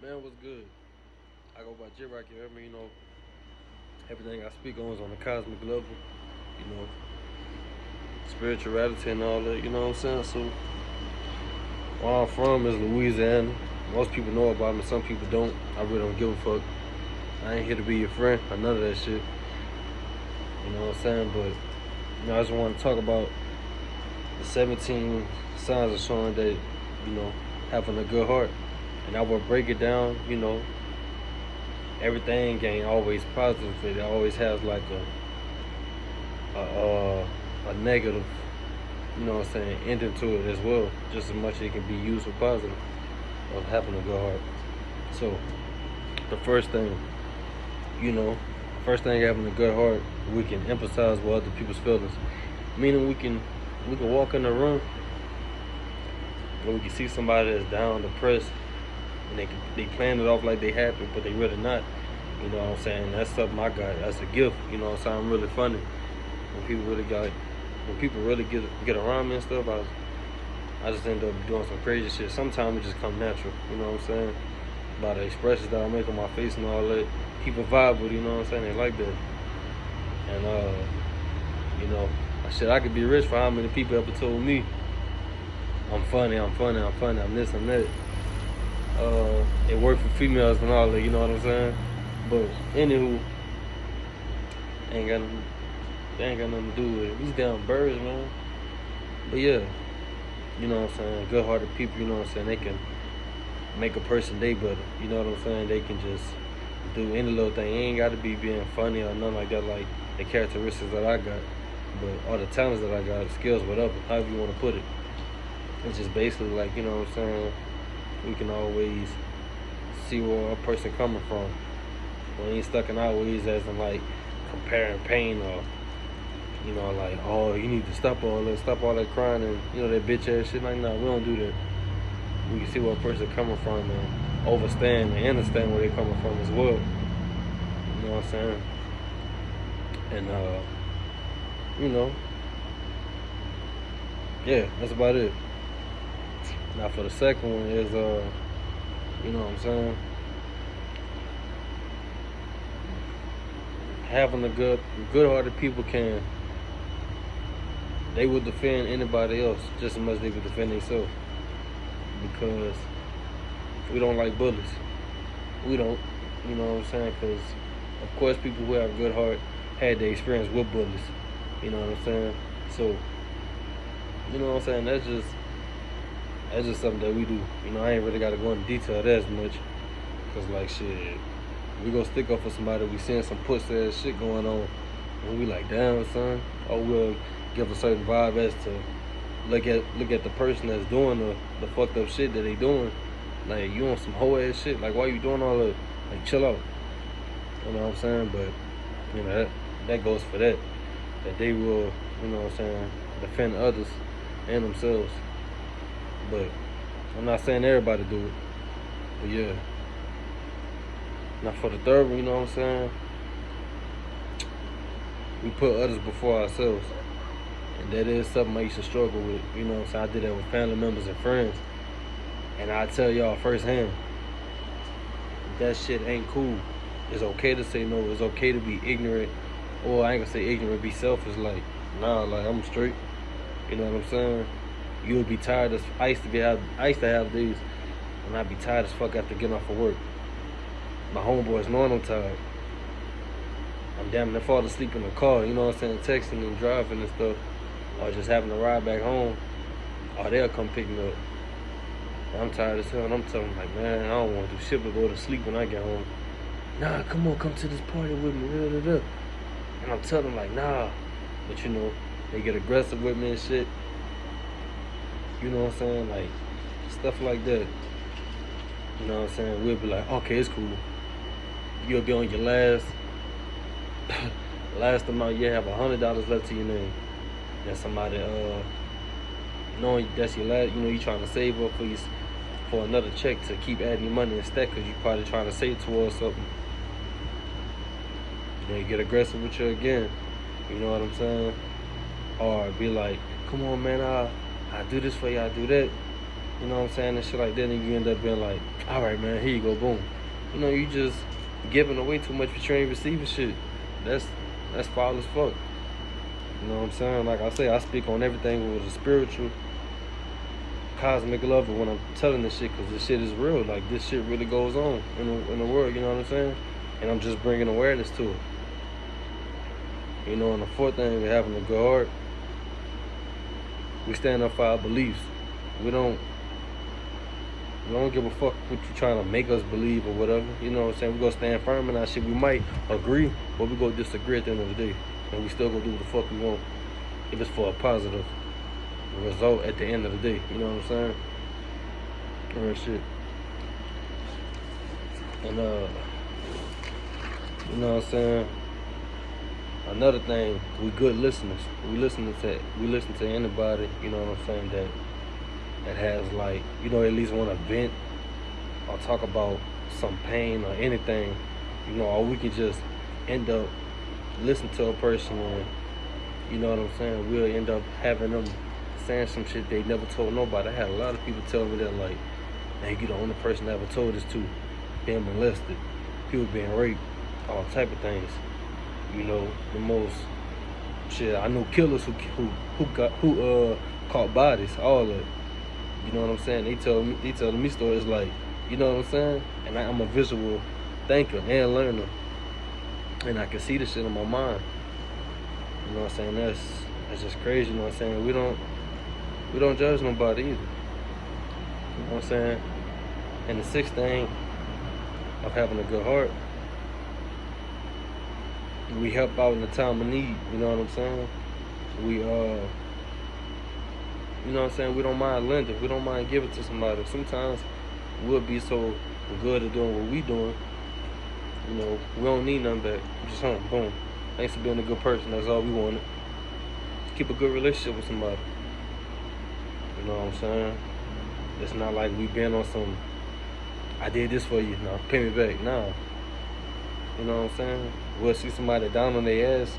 Man, what's good? I go by J Rock. Everything I speak on is on the cosmic level. You know, spirituality and all that. You know what I'm saying? So, where I'm from is Louisiana. Most people know about me. Some people don't. I really don't give a fuck. I ain't here to be your friend or none of that shit. You know what I'm saying? But I just want to talk about the 17 signs of showing that having a good heart. And I will break it down. Everything ain't always positive. It always has like a negative, ending to it as well. Just as much as it can be used for positive of having a good heart. So the first thing having a good heart, we can empathize with other people's feelings. Meaning we can walk in the room and we can see somebody that's down, depressed, and they playing it off like they happy, but they really not. You know what I'm saying? That's something I got. That's a gift. You know what I'm saying? I'm really funny. When people really get around me and stuff, I just end up doing some crazy shit. Sometimes it just come natural. You know what I'm saying? By the expressions that I make on my face and all that, people vibe with. You know what I'm saying? They like that. And shit, I could be rich for how many people ever told me I'm funny, I'm this, I'm that. It worked for females and all that, you know what I'm saying? But anywho, they ain't got nothing to do with it. These damn birds, man. But yeah, you know what I'm saying? Good hearted people, you know what I'm saying? They can make a person day better. You know what I'm saying? They can just do any little thing. It ain't gotta be being funny or nothing like that, like the characteristics that I got. But all the talents that I got, skills, whatever, however you wanna put it. It's just basically like, you know what I'm saying? We can always see where a person coming from. We ain't stuck in our ways as in like comparing pain or like, oh, you need to stop all that crying and that bitch ass shit. Like, no, we don't do that. We can see where a person coming from and understand where they coming from as well. You know what I'm saying? And yeah, that's about it. Now for the second one is you know what I'm saying? Having a good-hearted people they will defend anybody else just as much as they would defend themselves. Because we don't like bullies. We don't, you know what I'm saying? Because of course people who have a good heart had the experience with bullies. You know what I'm saying? So, you know what I'm saying? That's just something that we do. I ain't really got to go into detail of that as much. Because like shit, we gonna stick up for somebody, we seeing some pussy ass shit going on, and we like, damn son, or we'll give a certain vibe as to look at the person that's doing the fucked up shit that they doing. Like, you on some hoe ass shit, like why you doing all that? Like, chill out. You know what I'm saying? But that goes for that they will, you know what I'm saying, defend others and themselves. But I'm not saying everybody do it. But yeah. Now for the third one, you know what I'm saying? We put others before ourselves. And that is something I used to struggle with. You know what I'm saying? I did that with family members and friends. And I tell y'all firsthand, that shit ain't cool. It's okay to say no. It's okay to be ignorant. Or I ain't gonna say ignorant, be selfish. Like, nah, like I'm straight. You know what I'm saying? You'll be tired as I used to have these, and I'd be tired as fuck after getting off of work. My homeboys knowing I'm tired. I'm damn near fall asleep in the car, you know what I'm saying, texting and driving and stuff, or just having to ride back home, or they'll come pick me up. And I'm tired as hell, and I'm telling them like, man, I don't want to do shit but go to sleep when I get home. Nah, come to this party with me, And I'm telling them like, nah, but they get aggressive with me and shit. You know what I'm saying, like, stuff like that. You know what I'm saying, we'll be like, okay, it's cool. You'll be on your last amount, you have $100 left to your name. That's somebody, knowing that's your last, you trying to save up for another check to keep adding your money instead, because you probably trying to save towards something. You get aggressive with you again. You know what I'm saying? Or be like, come on, man, I do this for you, I do that. You know what I'm saying? And shit like that, and you end up being like, all right, man, here you go, boom. You know, you just giving away too much for you ain't receiving shit. That's foul as fuck. You know what I'm saying? Like I say, I speak on everything with a spiritual, cosmic level when I'm telling this shit, because this shit is real. Like, this shit really goes on in the world, you know what I'm saying? And I'm just bringing awareness to it. You know, and the fourth thing, we're having a good heart. We stand up for our beliefs. We don't give a fuck what you trying to make us believe or whatever. You know what I'm saying? We gonna stand firm in our shit. We might agree, but we gonna disagree at the end of the day. And we still gonna do what the fuck we want if it's for a positive result at the end of the day. You know what I'm saying? Real shit. And you know what I'm saying? Another thing, we good listeners. We listen to anybody, you know what I'm saying, that has, like, you know, at least want to vent or talk about some pain or anything, you know, or we could just end up listening to a person and, you know what I'm saying, we'll end up having them saying some shit they never told nobody. I had a lot of people tell me that, like, hey, you the only person I ever told this to, being molested, people being raped, all type of things. You know, the most shit. I know killers who caught bodies, all of it. You know what I'm saying? They telling me stories like, you know what I'm saying? And I'm a visual thinker and learner, and I can see this shit in my mind. You know what I'm saying? That's just crazy. You know what I'm saying? We don't judge nobody either. You know what I'm saying? And the sixth thing of having a good heart, we help out in the time of need, you know what I'm saying? We, you know what I'm saying? We don't mind lending. We don't mind giving to somebody. Sometimes we'll be so good at doing what we doing, you know, we don't need nothing back. Just boom. Thanks for being a good person. That's all we wanted. Keep a good relationship with somebody. You know what I'm saying? It's not like we been on some, I did this for you, now pay me back. Nah. You know what I'm saying? We'll see somebody down on their ass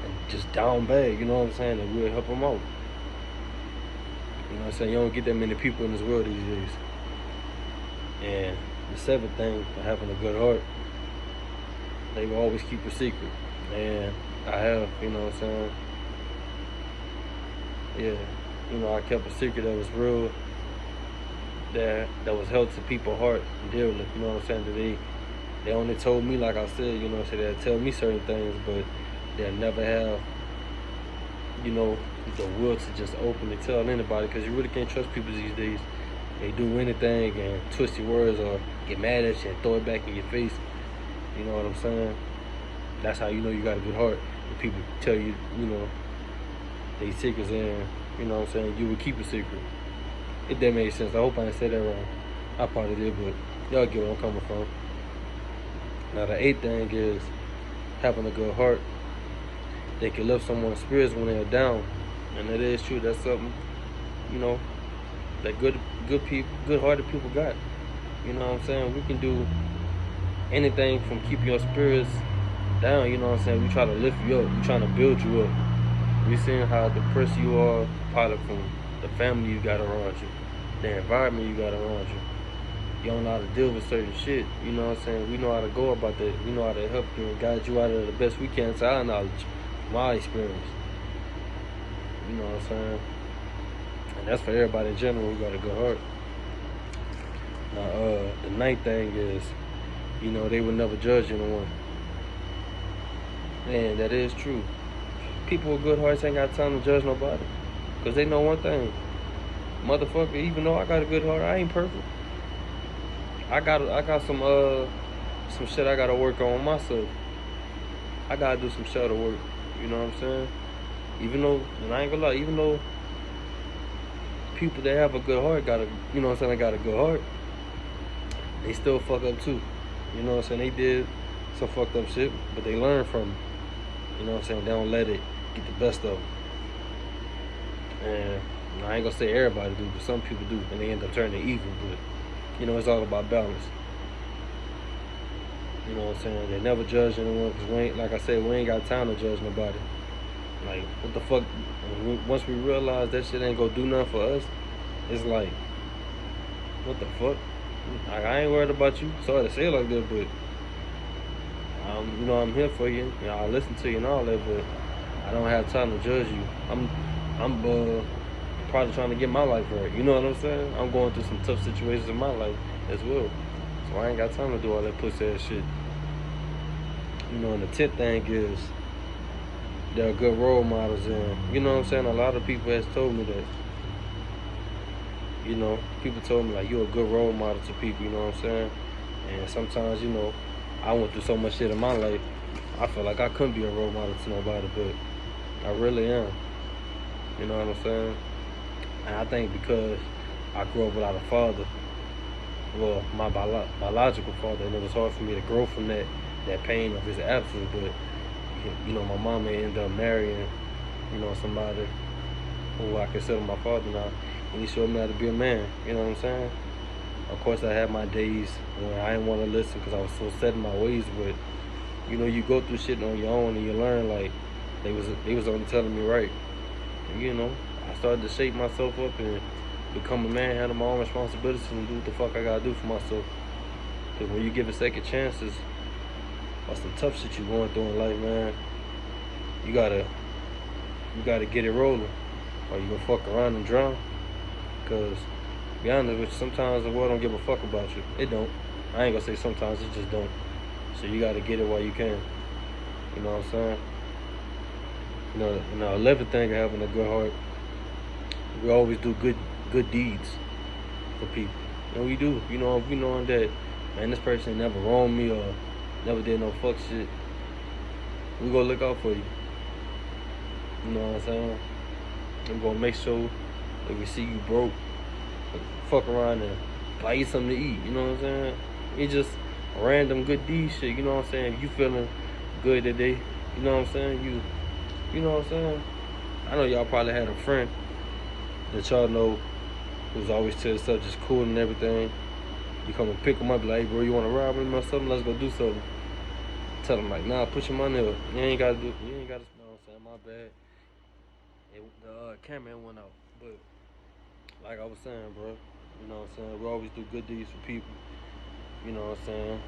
and just down bad, you know what I'm saying? And we'll help them out. You know what I'm saying? You don't get that many people in this world these days. And the seventh thing, having a good heart, they will always keep a secret. And I have, you know what I'm saying? Yeah, you know, I kept a secret that was real, that was held to people's heart dearly, you know what I'm saying? That they only told me, like I said, you know, so they'll tell me certain things, but they'll never have, you know, the will to just openly tell anybody, because you really can't trust people these days. They do anything and twist your words or get mad at you and throw it back in your face. You know what I'm saying? That's how you know you got a good heart. When people tell you, you know, they secrets and, you know what I'm saying, you would keep a secret. If that made sense. I hope I didn't say that wrong. I probably did, but y'all get where I'm coming from. Now the eighth thing is having a good heart. They can lift someone's spirits when they're down, and that is true. That's something, you know, that good-hearted people got. You know what I'm saying? We can do anything from keeping your spirits down. You know what I'm saying? We try to lift you up. We trying to build you up. We seeing how depressed you are, probably from the family you got around you, the environment you got around you. You don't know how to deal with certain shit, you know what I'm saying? We know how to go about that. We know how to help you and guide you out of the best we can to our knowledge, from our experience. You know what I'm saying? And that's for everybody in general who got a good heart. Now, the ninth thing is, you know, they would never judge anyone. Man, that is true. People with good hearts ain't got time to judge nobody. Because they know one thing. Motherfucker, even though I got a good heart, I ain't perfect. I got some shit I gotta work on myself. I gotta do some shadow work. You know what I'm saying? Even though, and I ain't gonna lie, even though people that have a good heart you know what I'm saying, they got a good heart, they still fuck up too. You know what I'm saying? They did some fucked up shit, but they learn from it. You know what I'm saying? They don't let it get the best of them. And I ain't gonna say everybody do, but some people do, and they end up turning evil. But you know, it's all about balance. You know what I'm saying? They never judge anyone, because we ain't, like I said, we ain't got time to judge nobody. Like, what the fuck? Once we realize that shit ain't gonna do nothing for us, it's like, What the fuck? Like, I ain't worried about you. Sorry to say it like that, but I'm here for you. I listen to you and all that, but I don't have time to judge you. I'm probably trying to get my life right. You know what I'm saying? I'm going through some tough situations in my life as well. So I ain't got time to do all that pussy ass shit. And the 10th thing is they're good role models, and you know what I'm saying? A lot of people has told me that. People told me like you're a good role model to people, you know what I'm saying? And sometimes, I went through so much shit in my life, I feel like I couldn't be a role model to nobody, but I really am. You know what I'm saying? And I think because I grew up without a father, well, my biological father, and it was hard for me to grow from that pain of his absence, but my mama ended up marrying, somebody who I consider my father now, and he showed me how to be a man, you know what I'm saying? Of course, I had my days when I didn't want to listen because I was so set in my ways, but, you go through shit on your own and you learn, like, they was only telling me right. And, I started to shape myself up and become a man, handle my own responsibilities, and do what the fuck I gotta do for myself. Because when you give it second chances, or some tough shit you going through in life, man, you gotta get it rolling, or you gonna fuck around and drown. Cause, be honest with you, sometimes the world don't give a fuck about you. It don't. I ain't gonna say sometimes, it just don't. So you gotta get it while you can. You know what I'm saying? And the 11th thing of having a good heart, we always do good deeds for people. And we do. If we knowing that, man, this person never wronged me or never did no fuck shit, we gonna look out for you. You know what I'm saying? I'm gonna make sure if we see you broke, fuck around and buy you something to eat. You know what I'm saying? It's just random good deed shit. You know what I'm saying? If you feeling good today, you know what I'm saying? You know what I'm saying? I know y'all probably had a friend that y'all know who's always to yourself, just cool and everything. You come and pick them up, like, hey, bro, you want to ride with me or something? Let's go do something. Tell them, like, nah, put your money up. You ain't got to, you know what I'm saying? My bad. The camera went out. But, like I was saying, bro, you know what I'm saying? We always do good deeds for people. You know what I'm saying?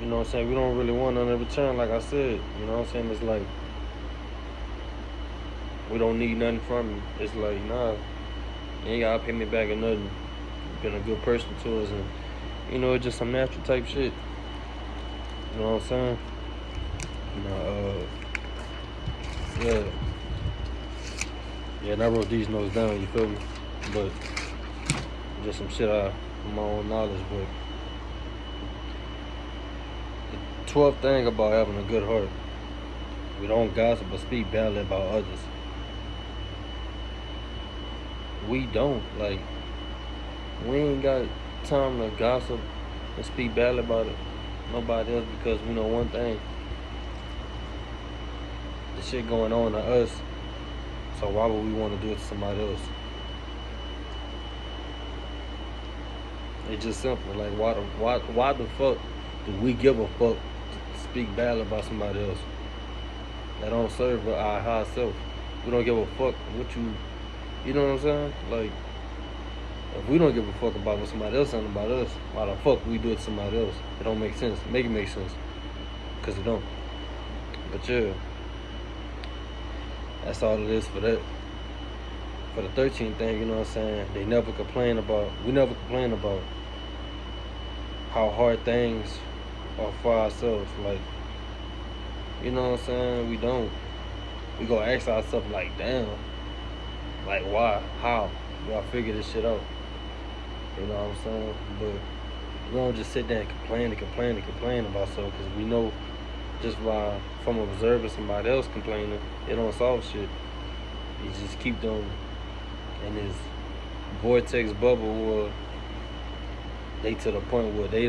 You know what I'm saying? We don't really want nothing in return, like I said. You know what I'm saying? It's like, we don't need nothing from you. It's like, nah, you ain't gotta pay me back or nothing. You've been a good person to us, and it's just some natural type shit. You know what I'm saying? Yeah. Yeah, and I wrote these notes down, you feel me? But just some shit from my own knowledge, but the 12th thing about having a good heart, we don't gossip or speak badly about others. We don't. Like, we ain't got time to gossip and speak badly about nobody else, because we know one thing. The shit going on to us, so why would we want to do it to somebody else? It's just simple. Like, why the fuck do we give a fuck to speak badly about somebody else? That don't serve our high self. We don't give a fuck what you know what I'm saying? Like, if we don't give a fuck about what somebody else saying about us, why the fuck we do it to somebody else? It don't make sense. Make it make sense. Because it don't. But yeah, that's all it is for that. For the 13th thing, you know what I'm saying? We never complain about how hard things are for ourselves. Like, you know what I'm saying? We don't. We go ask ourselves, like, damn, like, why? How do I figure this shit out? You know what I'm saying? But we don't just sit there and complain about something, because we know just from observing somebody else complaining, it don't solve shit. You just keep them in this vortex bubble where they to the point where they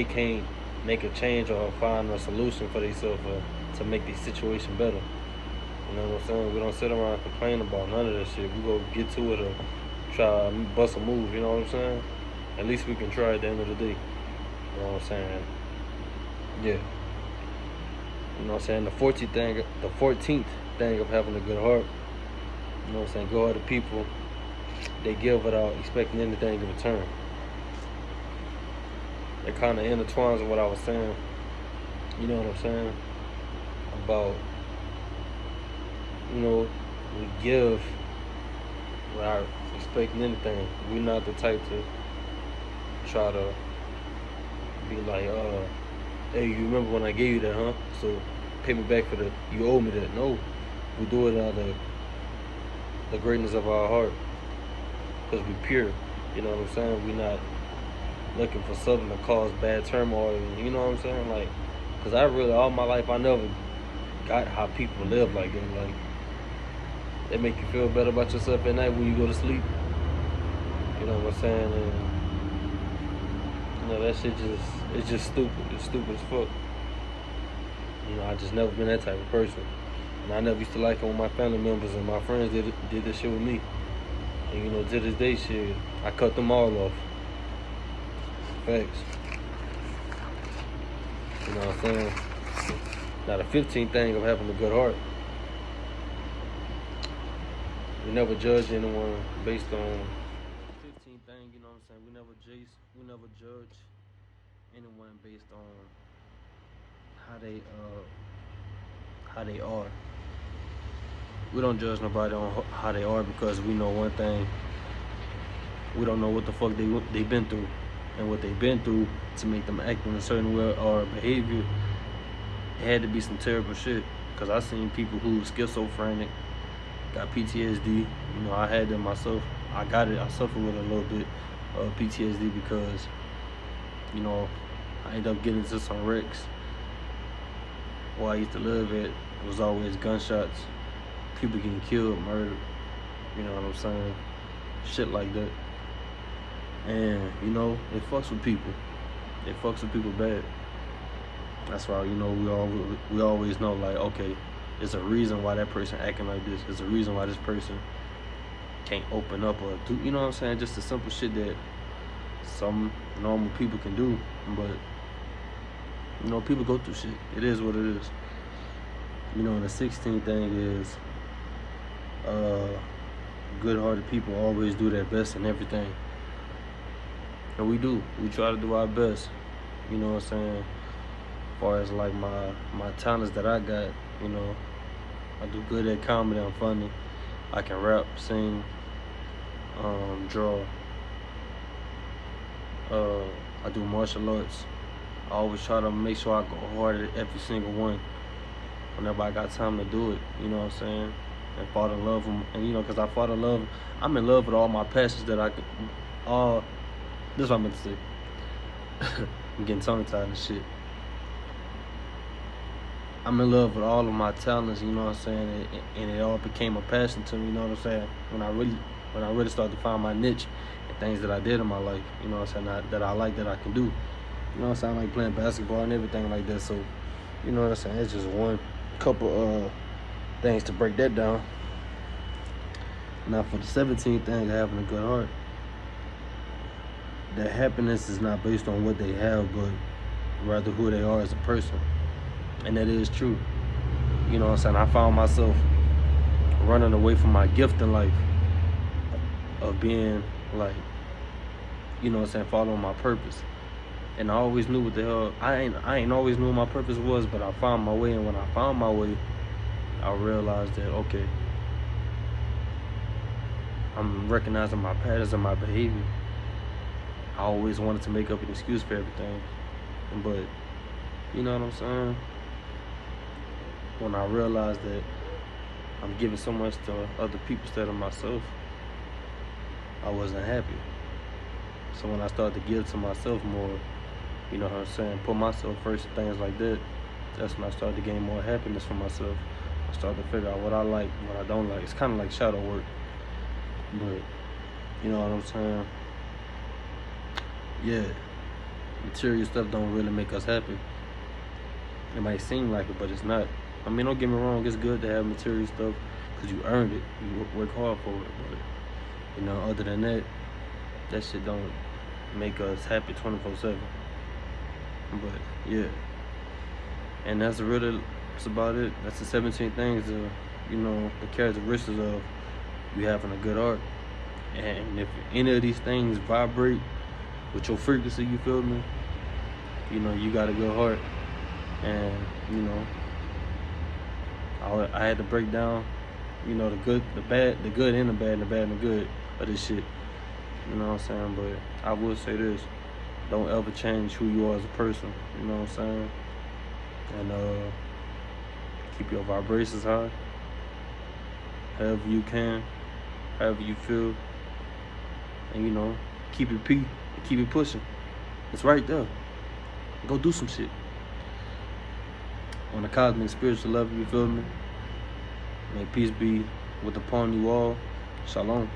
can't make a change or find a solution for themselves to make the situation better. You know what I'm saying? We don't sit around and complain about none of that shit. We go get to it or try to bust a move, you know what I'm saying? At least we can try at the end of the day. You know what I'm saying? Yeah. You know what I'm saying? The 14th thing of having a good heart You know what I'm saying? Good hearted people, they give without expecting anything in return. It kind of intertwines with what I was saying. You know what I'm saying? About, you know, we give without expecting anything. We're not the type to try to be like, hey, you remember when I gave you that, huh? So pay me back for the, you owe me that. No, we do it out of the greatness of our heart because we pure. You know what I'm saying? We're not looking for something to cause bad turmoil. You know what I'm saying? Like, because I really, all my life, I never got how people live like that. Like, they make you feel better about yourself at night when you go to sleep. You know what I'm saying? And, you know, that shit just, it's just stupid. It's stupid as fuck. You know, I just never been that type of person. And I never used to like it when my family members and my friends did this shit with me. And, you know, to this day, shit, I cut them all off. Facts. You know what I'm saying? Now, the 15th thing of having a good heart. We never judge anyone based on 15th thing, you know what I'm saying? We never judge anyone based on how they are. We don't judge nobody on how they are because we know one thing. We don't know what the fuck they been through and what they been through to make them act in a certain way or behavior. It had to be some terrible shit. Cause I seen people who schizophrenic, got PTSD. You know, I had that myself. I got it. I suffered with a little bit of PTSD because, you know, I ended up getting into some wrecks. Where I used to live at, it was always gunshots, people getting killed, murdered. You know what I'm saying? Shit like that. And, you know, it fucks with people. It fucks with people bad. That's why, you know, we always know, like, okay, there's a reason why that person acting like this. There's a reason why this person can't open up or do, you know what I'm saying? Just the simple shit that some normal people can do. But, you know, people go through shit. It is what it is. You know, and the 16th thing is, good-hearted people always do their best in everything. And we do. We try to do our best. You know what I'm saying? As far as like my talents that I got, you know, I do good at comedy. I'm funny. I can rap, sing, draw. I do martial arts. I always try to make sure I go hard at every single one. Whenever I got time to do it, you know what I'm saying? And fall in love with them. And you know, cause I fall in love, I'm in love with all my passions that I could, this is what I meant to say. I'm getting tongue-tied and shit. I'm in love with all of my talents, you know what I'm saying? And it all became a passion to me, you know what I'm saying? When I really started to find my niche and things that I did in my life, you know what I'm saying, that I like, that I can do. You know what I'm saying? I like playing basketball and everything like that. So, you know what I'm saying? It's just one couple things to break that down. Now for the 17th thing, having a good heart. Their happiness is not based on what they have, but rather who they are as a person. And that is true. You know what I'm saying? I found myself running away from my gift in life of being like, you know what I'm saying, following my purpose. And I always knew what the hell, I ain't always knew what my purpose was, but I found my way. And when I found my way, I realized that, okay, I'm recognizing my patterns and my behavior. I always wanted to make up an excuse for everything. But, you know what I'm saying? When I realized that I'm giving so much to other people instead of myself, I wasn't happy. So when I started to give to myself more, you know what I'm saying, put myself first and things like that, that's when I started to gain more happiness for myself. I started to figure out what I like, what I don't like. It's kind of like shadow work. But, you know what I'm saying? Yeah, material stuff don't really make us happy. It might seem like it, but it's not. I mean, don't get me wrong, it's good to have material stuff because you earned it, you work hard for it. But, you know, other than that, that shit don't make us happy 24/7. But, yeah. And that's about it. That's the 17 things, you know, the characteristics of you having a good heart. And if any of these things vibrate with your frequency, you feel me? You know, you got a good heart. And, you know, I had to break down, you know, the good, the bad, the good and the bad, and the bad and the good of this shit. You know what I'm saying? But I will say this. Don't ever change who you are as a person. You know what I'm saying? And keep your vibrations high. However you can. However you feel. And, you know, keep it P and keep it pushing. It's right there. Go do some shit. On the cosmic spiritual level, you feel me? May peace be with upon you all. Shalom.